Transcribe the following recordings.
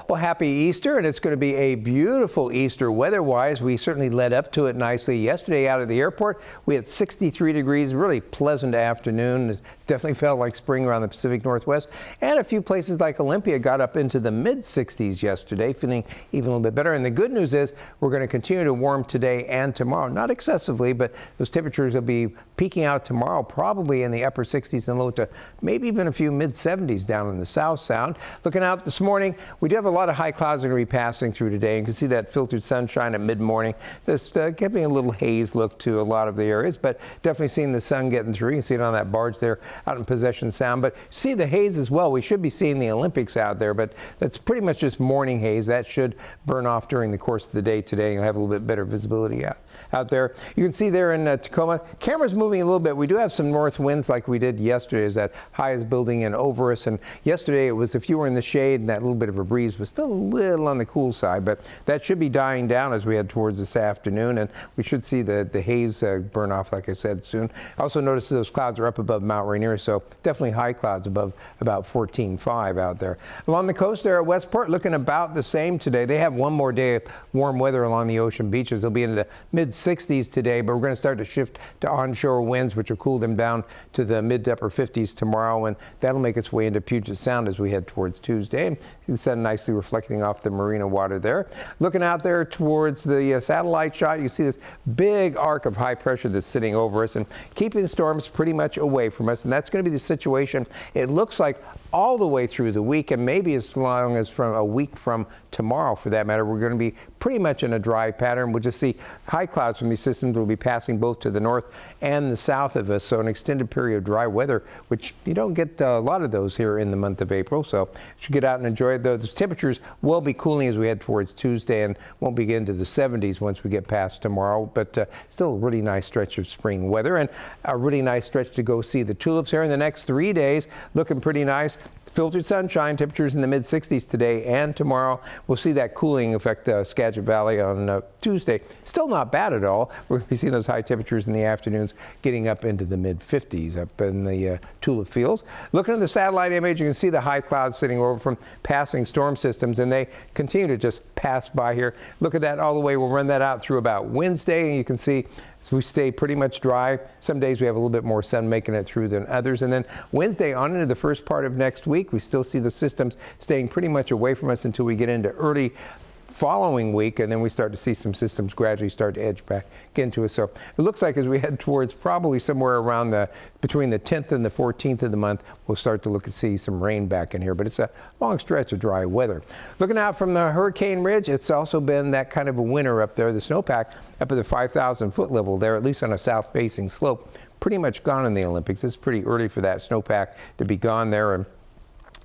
Well, happy Easter, and it's going to be a beautiful Easter weather-wise. We certainly led up to it nicely yesterday out of the airport. We had 63 degrees, really pleasant afternoon. It definitely felt like spring around the Pacific Northwest. And a few places like Olympia got up into the mid-60s yesterday, feeling even a little bit better. And the good news is we're going to continue to warm today and tomorrow. Not excessively, but those temperatures will be peaking out tomorrow, probably in the upper 60s and low to maybe even a few mid-70s down in the South Sound. Looking out this morning, we do have a lot of high clouds that are going to be passing through today. You can see that filtered sunshine at mid-morning, just giving a little haze look to a lot of the areas, but definitely seeing the sun getting through. You can see it on that barge there out in Possession Sound, but see the haze as well. We should be seeing the Olympics out there, but that's pretty much just morning haze. That should burn off during the course of the day today. You'll have a little bit better visibility out there. You can see there in Tacoma, camera's moving a little bit. We do have some north winds like we did yesterday as that high is building in over us. And yesterday it was, if you were in the shade and that little bit of a breeze was still a little on the cool side, but that should be dying down as we head towards this afternoon. And we should see the haze burn off, like I said, soon. I also noticed those clouds are up above Mount Rainier, so definitely high clouds above about 14.5 out there. Along the coast there at Westport, looking about the same today. They have one more day of warm weather along the ocean beaches. They'll be into the mid-60s today, but we're going to start to shift to onshore winds, which will cool them down to the mid to upper 50s tomorrow, and that'll make its way into Puget Sound as we head towards Tuesday. And the sun nicely reflecting off the marina water there. Looking out there towards the satellite shot, you see this big arc of high pressure that's sitting over us and keeping storms pretty much away from us, and that's going to be the situation, it looks like, all the way through the week, and maybe as long as from a week from tomorrow for that matter. We're going to be pretty much in a dry pattern. We'll just see high clouds from these systems will be passing both to the north and the south of us, so an extended period of dry weather, which you don't get a lot of those here in the month of April, so you should get out and enjoy it. The temperatures will be cooling as we head towards Tuesday and won't begin into the 70s once we get past tomorrow, but still a really nice stretch of spring weather and a really nice stretch to go see the tulips here in the next 3 days. Looking pretty nice. Filtered sunshine, temperatures in the mid-60s today and tomorrow. We'll see that cooling affect Skagit Valley on Tuesday. Still not bad at all. We're going to be seeing those high temperatures in the afternoons getting up into the mid-50s up in the tulip fields. Looking at the satellite image, you can see the high clouds sitting over from passing storm systems, and they continue to just pass by here. Look at that all the way. We'll run that out through about Wednesday, and you can see we stay pretty much dry. Some days we have a little bit more sun making it through than others. And then Wednesday on into the first part of next week, we still see the systems staying pretty much away from us until we get into early following week, and then we start to see some systems gradually start to edge back into us. So it looks like as we head towards probably somewhere around between the 10th and the 14th of the month, we'll start to look and see some rain back in here, but it's a long stretch of dry weather. Looking out from the Hurricane Ridge, it's also been that kind of a winter up there. The snowpack up at the 5,000 foot level there, at least on a south facing slope, pretty much gone in the Olympics. It's pretty early for that snowpack to be gone there. And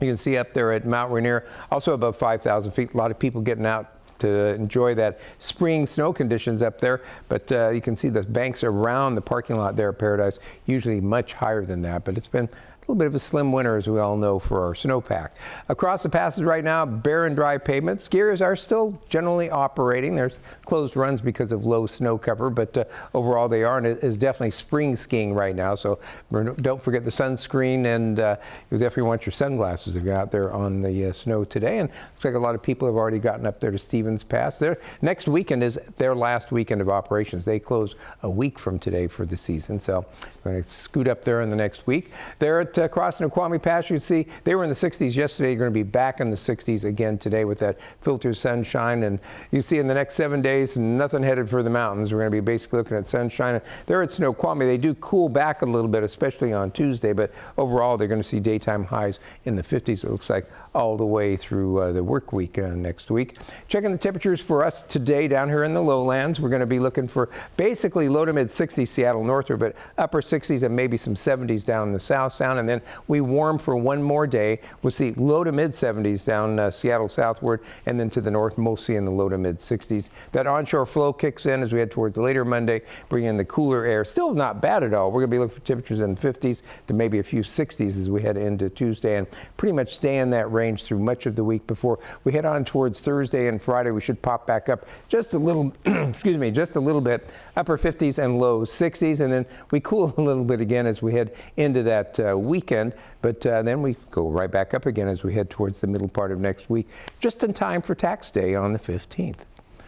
you can see up there at Mount Rainier, also above 5,000 feet, a lot of people getting out to enjoy that spring snow conditions up there, but you can see the banks around the parking lot there at Paradise, usually much higher than that, but it's been a little bit of a slim winter, as we all know, for our snowpack. Across the passes right now, bare and dry pavement. Skiers are still generally operating. There's closed runs because of low snow cover, but overall they are, and it is definitely spring skiing right now, so don't forget the sunscreen, and you definitely want your sunglasses if you're out there on the snow today. And looks like a lot of people have already gotten up there to Stevens Pass. Their next weekend is their last weekend of operations. They close a week from today for the season, so we're going to scoot up there in the next week. They're at crossing the Kwame Pass. You can see they were in the 60s yesterday. You're going to be back in the 60s again today with that filtered sunshine. And you see in the next 7 days, nothing headed for the mountains. We're going to be basically looking at sunshine. They're at Snoqualmie. They do cool back a little bit, especially on Tuesday, but overall they're going to see daytime highs in the 50s, it looks like, all the way through the work week next week. Checking the temperatures for us today down here in the lowlands. We're going to be looking for basically low to mid 60s Seattle northward, but upper 60s and maybe some 70s down in the South Sound. And then we warm for one more day. We'll see low to mid 70s down Seattle southward, and then to the north mostly in the low to mid 60s. That onshore flow kicks in as we head towards later Monday, bringing in the cooler air. Still not bad at all. We're going to be looking for temperatures in the 50s to maybe a few 60s as we head into Tuesday, and pretty much stay in that range range through much of the week before we head on towards Thursday and Friday. We should pop back up just a little, excuse me, just a little bit, upper 50s and low 60s, and then we cool a little bit again as we head into that weekend. But then we go right back up again as we head towards the middle part of next week, just in time for tax day on the 15th.